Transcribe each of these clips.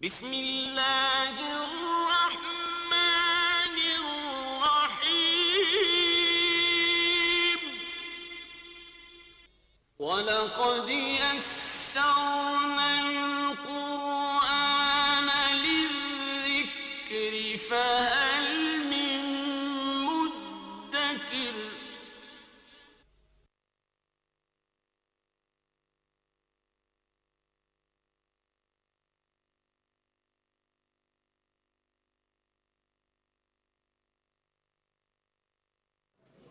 بسم اللہ الرحمن الرحیم وَلَقَدْ يَسَّرْنَا الْقُرْآنَ لِلذِّكْرِ فَهَلْ مِن مُدَّكِرٍ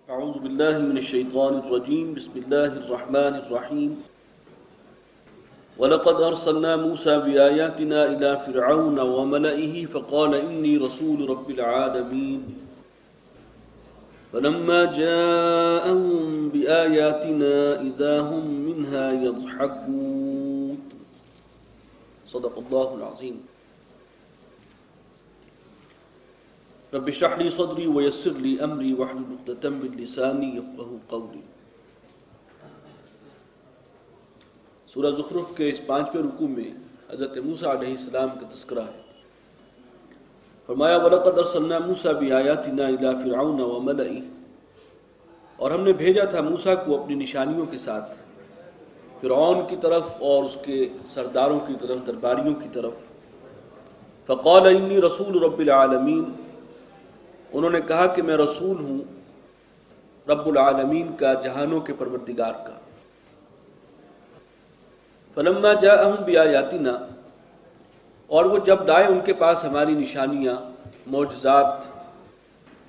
اعوذ باللہ من الشیطان الرجیم بسم اللہ الرحمن الرحیم وَلَقَدْ أَرْسَلْنَا مُوسَى بِآيَاتِنَا إِلَى فِرْعَوْنَ وَمَلَئِهِ فَقَالَ إِنِّي رَسُولُ رَبِّ الْعَالَمِينَ فَلَمَّا جَاءَهُم بِآيَاتِنَا إِذَا هُم مِّنْهَا يَضْحَكُونَ صدق اللہ العظیم رب اشرح لي صدري ويسر لي امري واحلل عقدة من لساني يفقهوا قولي۔ سورہ زخرف کے اس 5ویں رکوع میں حضرت موسیٰ علیہ السلام کا تذکرہ ہے۔ فرمایا وَلَقَدْ أَرْسَلْنَا مُوسَى بِآيَاتِنَا إِلَى فِرْعَوْنَ وَمَلَئِهِ، اور ہم نے بھیجا تھا موسیٰ کو اپنی نشانیوں کے ساتھ فرعون کی طرف اور اس کے سرداروں کی طرف، درباریوں کی طرف۔ فَقَالَ إِنِّي رَسُولُ رَبِّ الْعَالَمِينَ، انہوں نے کہا کہ میں رسول ہوں رب العالمین کا، جہانوں کے پروردگار کا۔ فلما جاءہم بآیاتنا، اور وہ جب لائے ان کے پاس ہماری نشانیاں، معجزات،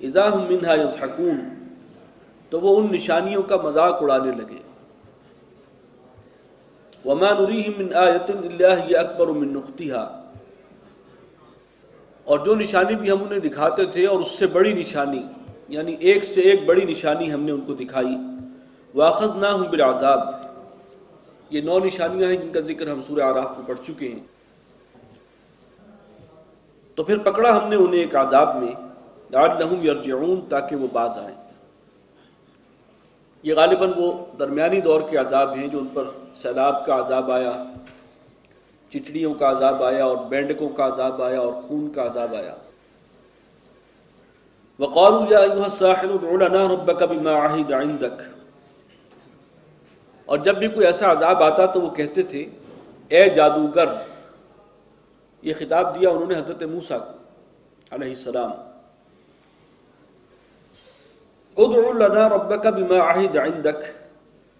اذا ہم منہا یضحکون، تو وہ ان نشانیوں کا مذاق اڑانے لگے۔ وما نریہم من آیۃ الا ہی اکبر من اختہا، اور جو نشانی بھی ہم انہیں دکھاتے تھے اور اس سے بڑی نشانی، یعنی ایک سے ایک بڑی نشانی ہم نے ان کو دکھائی۔ وَأَخَذْنَاهُمْ بِالْعَذَابِ، یہ 9 نشانیاں ہیں جن کا ذکر ہم سورہ اعراف میں پڑھ چکے ہیں۔ تو پھر پکڑا ہم نے انہیں ایک عذاب میں، لَعَلَّهُمْ يَرْجِعُونَ، تاکہ وہ باز آئیں۔ یہ غالباً وہ درمیانی دور کے عذاب ہیں جو ان پر سیلاب کا عذاب آیا، چچڑیوں کا عذاب آیا، اور بینڈکوں کا عذاب آیا، اور خون کا عذاب آیا۔ وَقَالُوا يَا أَيُّهَا السَّاحِرُ ادْعُ لَنَا رَبَّكَ بِمَا عَهِدَ عِندَكَ، اور جب بھی کوئی ایسا عذاب آتا تو وہ کہتے تھے اے جادوگر۔ یہ خطاب دیا انہوں نے حضرت موسیٰ کو علیہ السلام۔ ادْعُ لَنَا رَبَّكَ بِمَا عَهِدَ عِندَكَ،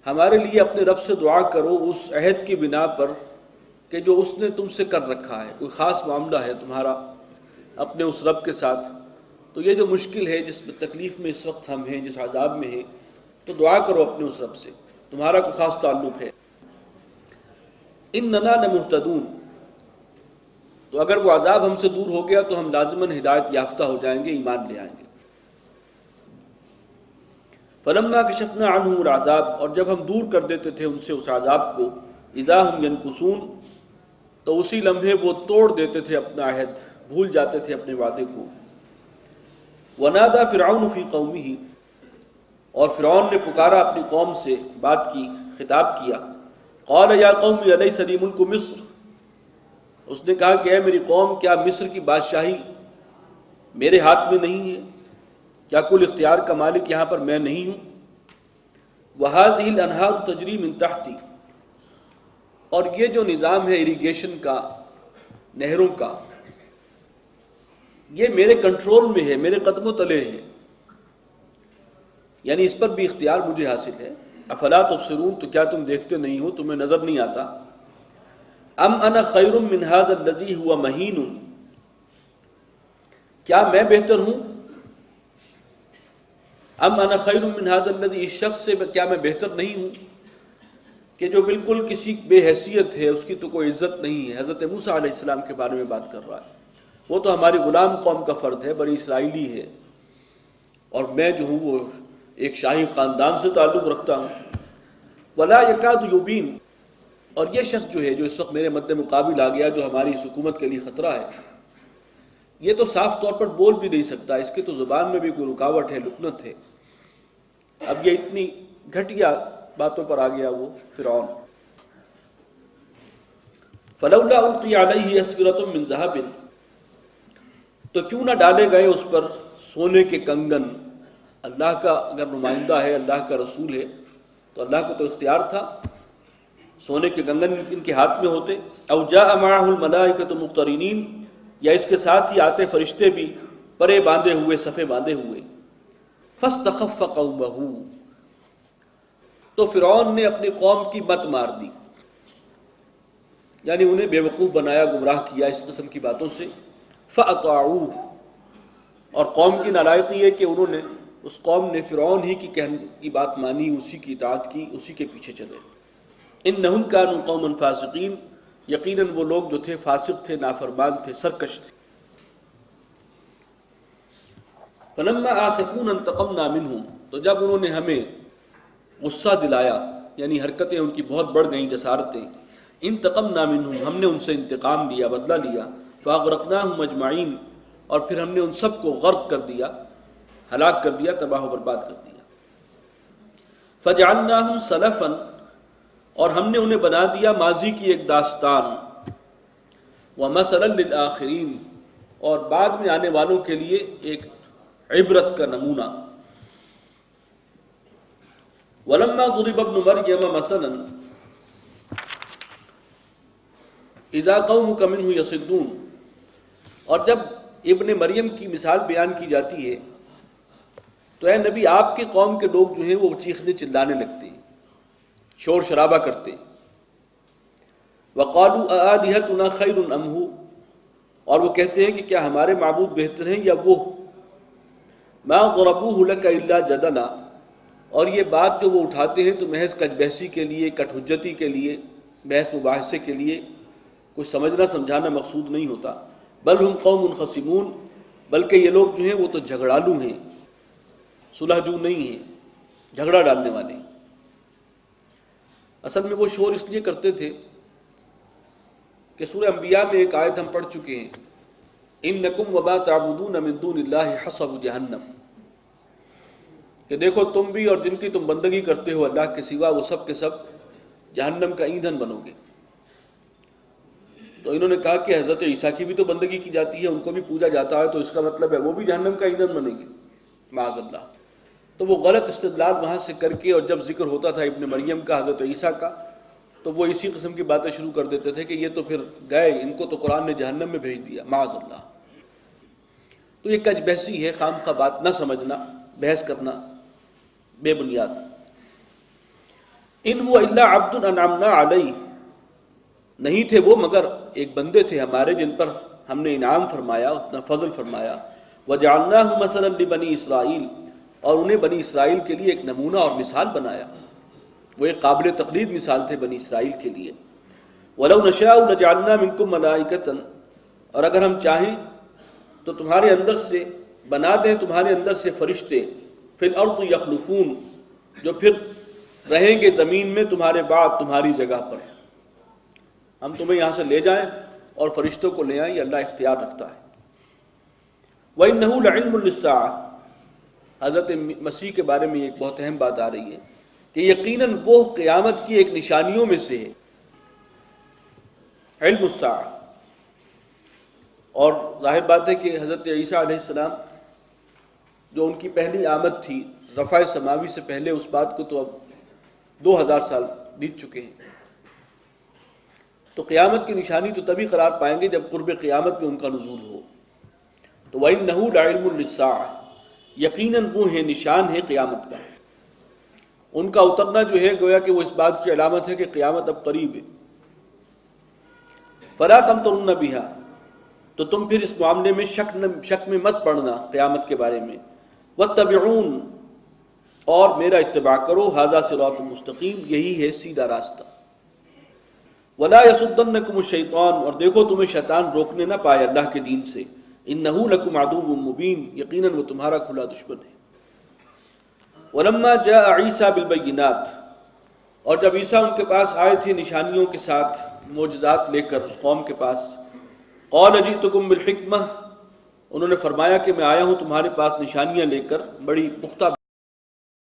ہمارے لیے اپنے رب سے دعا کرو اس عہد کی بنا پر کہ جو اس نے تم سے کر رکھا ہے، کوئی خاص معاملہ ہے تمہارا اپنے اس رب کے ساتھ۔ تو یہ جو مشکل ہے، جس تکلیف میں اس وقت ہم ہیں، جس عذاب میں ہیں، تو دعا کرو اپنے اس رب سے، تمہارا کوئی خاص تعلق ہے۔ اننا لمہتدون، تو اگر وہ عذاب ہم سے دور ہو گیا تو ہم لازماً ہدایت یافتہ ہو جائیں گے، ایمان لے آئیں گے۔ فلما کشفنا عنہم العذاب، اور جب ہم دور کر دیتے تھے ان سے اس عذاب کو، اذا ہم ینکثون، تو اسی لمحے وہ توڑ دیتے تھے اپنا عہد، بھول جاتے تھے اپنے وعدے کو۔ وَنَادَى فِرْعَوْنُ فِي قَوْمِهِ، اور فرعون نے پکارا اپنی قوم سے، بات کی، خطاب کیا۔ قَالَ يَا قَوْمِ أَلَيْسَ لِي مُلْكُ مِصْرَ، اس نے کہا کہ اے میری قوم، کیا مصر کی بادشاہی میرے ہاتھ میں نہیں ہے؟ کیا کل اختیار کا مالک یہاں پر میں نہیں ہوں؟ وَهَذِهِ الْأَنْهَارُ تَجْرِي مِن تَحْتِي، اور یہ جو نظام ہے اریگیشن کا، نہروں کا، یہ میرے کنٹرول میں ہے، میرے قدموں تلے ہے، یعنی اس پر بھی اختیار مجھے حاصل ہے۔ افلا تبصرون، تو کیا تم دیکھتے نہیں ہو، تمہیں نظر نہیں آتا؟ ام انا خیر من ھذا الذی ھو مہین، کیا میں بہتر ہوں؟ ام انا خیر من ھذا الذی، اس شخص سے کیا میں بہتر نہیں ہوں کہ جو بالکل کسی بے حیثیت ہے، اس کی تو کوئی عزت نہیں ہے۔ حضرت موسیٰ علیہ السلام کے بارے میں بات کر رہا ہے، وہ تو ہماری غلام قوم کا فرد ہے، بنی اسرائیلی ہے، اور میں جو ہوں وہ ایک شاہی خاندان سے تعلق رکھتا ہوں۔ ولا یکاد یبین، اور یہ شخص جو ہے، جو اس وقت میرے مد مقابل آ گیا، جو ہماری اس حکومت کے لیے خطرہ ہے، یہ تو صاف طور پر بول بھی نہیں سکتا، اس کے تو زبان میں بھی کوئی رکاوٹ ہے، لکنت ہے۔ اب یہ اتنی گھٹیا باتوں پر آ گیا وہ فرعون۔ فلولا القی علیہ اسورۃ من ذہب، تو کیوں نہ ڈالے گئے اس پر سونے کے کنگن؟ اللہ کا اگر نمائندہ ہے، اللہ کا رسول ہے، تو اللہ کو تو اختیار تھا، سونے کے کنگن ان کے ہاتھ میں ہوتے۔ او جاء معه الملائکۃ مقترنین، یا اس کے ساتھ ہی آتے فرشتے بھی پرے باندھے ہوئے، صفے باندھے ہوئے۔ فاستخف قومہ، تو فرعون نے اپنی قوم کی مت مار دی، یعنی انہیں بے وقوف بنایا، گمراہ کیا اس قسم کی باتوں سے۔ فاطاعوہ، اور قوم کی نالائقی ہے کہ انہوں نے، اس قوم نے فرعون ہی کی بات مانی، اسی کی اطاعت کی، اسی کے پیچھے چلے۔ انہم کانوا قوما فاسقین، یقیناً وہ لوگ جو تھے فاسق تھے، نافرمان تھے، سرکش تھے۔ فلما آسفونا انتقمنا منہم، تو جب انہوں نے ہمیں غصہ دلایا، یعنی حرکتیں ان کی بہت بڑھ گئیں، جسارتیں، انتقمنا منہم، ہم نے ان سے انتقام لیا، بدلہ لیا۔ فاغرقناہم اجمعین، اور پھر ہم نے ان سب کو غرق کر دیا، ہلاک کر دیا، تباہ و برباد کر دیا۔ فجعلناہم سلفا، اور ہم نے انہیں بنا دیا ماضی کی ایک داستان، ومثلا للآخرین، اور بعد میں آنے والوں کے لیے ایک عبرت کا نمونہ۔ ولما ضرب ابن مریم مثلا اذا قومک منہ یصدون، اور جب ابن مریم کی مثال بیان کی جاتی ہے تو اے نبی آپ کے قوم کے لوگ جو ہیں وہ چیخنے چلانے لگتے ہیں، شور شرابہ کرتے ہیں۔ وقالوا آلہتنا خیر ام ہو، اور وہ کہتے ہیں کہ کیا ہمارے معبود بہتر ہیں یا وہ؟ ما ضربوہ لک الا جدلا، اور یہ بات جو وہ اٹھاتے ہیں تو محض کج بحثی کے لیے، کٹ حجتی کے لیے، بحث مباحثے کے لیے، کوئی سمجھنا سمجھانا مقصود نہیں ہوتا۔ بل ہم قوم خصمون، بلکہ یہ لوگ جو ہیں وہ تو جھگڑالو ہیں، صلح جو نہیں ہیں، جھگڑا ڈالنے والے۔ اصل میں وہ شور اس لیے کرتے تھے کہ سورہ انبیاء میں ایک آیت ہم پڑھ چکے ہیں، انکم وما تعبدون من دون اللہ حصب جہنم، کہ دیکھو تم بھی اور جن کی تم بندگی کرتے ہو اللہ کے سوا، وہ سب کے سب جہنم کا ایندھن بنو گے۔ تو انہوں نے کہا کہ حضرت عیسیٰ کی بھی تو بندگی کی جاتی ہے، ان کو بھی پوجا جاتا ہے، تو اس کا مطلب ہے وہ بھی جہنم کا ایندھن بنیں گے، معاذ اللہ۔ تو وہ غلط استدلال وہاں سے کر کے، اور جب ذکر ہوتا تھا ابن مریم کا، حضرت عیسیٰ کا، تو وہ اسی قسم کی باتیں شروع کر دیتے تھے کہ یہ تو پھر گئے، ان کو تو قرآن نے جہنم میں بھیج دیا، معاذ اللہ۔ تو یہ کج بحثی ہے، خام خواہ بات نہ سمجھنا، بحث کرنا بے بنیاد۔ ان هو الا عبد انعمنا علیہ، نہیں تھے وہ مگر ایک بندے تھے ہمارے جن پر ہم نے انعام فرمایا، اتنا فضل فرمایا۔ وجعلناہ مثلا لبنی اسرائیل، اور انہیں بنی اسرائیل کے لیے ایک نمونہ اور مثال بنایا، وہ ایک قابل تقلید مثال تھے بنی اسرائیل کے لیے۔ وَلَوْ نَشَاءُ لَجَعَلْنَا مِنْكُمْ مَلَائِكَةً، اور اگر ہم چاہیں تو تمہارے اندر سے بنا دیں، تمہارے اندر سے فرشتے، فِي الْأَرْضِ يَخْلُفُونَ، جو پھر رہیں گے زمین میں تمہارے بعد تمہاری جگہ پر۔ ہم تمہیں یہاں سے لے جائیں اور فرشتوں کو لے آئیں، یہ اللہ اختیار رکھتا ہے۔ وَإِنَّهُ لَعِلْمٌ لِلسَّاعَةِ، حضرت مسیح کے بارے میں ایک بہت اہم بات آ رہی ہے کہ یقیناً وہ قیامت کی ایک نشانیوں میں سے ہے، علم الساعہ۔ اور ظاہر بات ہے کہ حضرت عیسیٰ علیہ السلام جو ان کی پہلی آمد تھی رفع سماوی سے پہلے، اس بات کو تو اب 2000 سال بیت چکے ہیں، تو قیامت کی نشانی تو تبھی قرار پائیں گے جب قرب قیامت میں ان کا نزول ہو۔ تو وَإِنَّهُ لَعِلْمٌ لِلسَّاعَةِ، یقیناً وہ ہے، نشان ہے قیامت کا۔ ان کا اترنا جو ہے گویا کہ وہ اس بات کی علامت ہے کہ قیامت اب قریب ہے۔ فَلَا تَمْتَرُنَّ بِهَا، تو تم پھر اس معاملے میں شک میں مت پڑنا قیامت کے بارے میں۔ وَاتَّبِعُونَ، اور میرا اتباع کرو، ھذا صراط مستقیم، یہی ہے سیدھا راستہ۔ وَلَا يَصُدَّنَّكُمُ الشَّيْطَانُ، اور دیکھو تمہیں شیطان روکنے نہ پائے اللہ کے دین سے۔ إِنَّهُ لَكُمْ عَدُوٌّ مُبِينٌ، یقیناً وہ تمہارا کھلا دشمن ہے۔ وَلَمَّا جَاءَ عِيسَىٰ بِالْبَيِّنَاتِ، اور جب عیسیٰ ان کے پاس آئے تھے نشانیوں کے ساتھ، معجزات لے کر اس قوم کے پاس، قَالَ جِئْتُكُم بِالْحِكْمَةِ، انہوں نے فرمایا کہ میں آیا ہوں تمہارے پاس نشانیاں لے کر، بڑی پختہ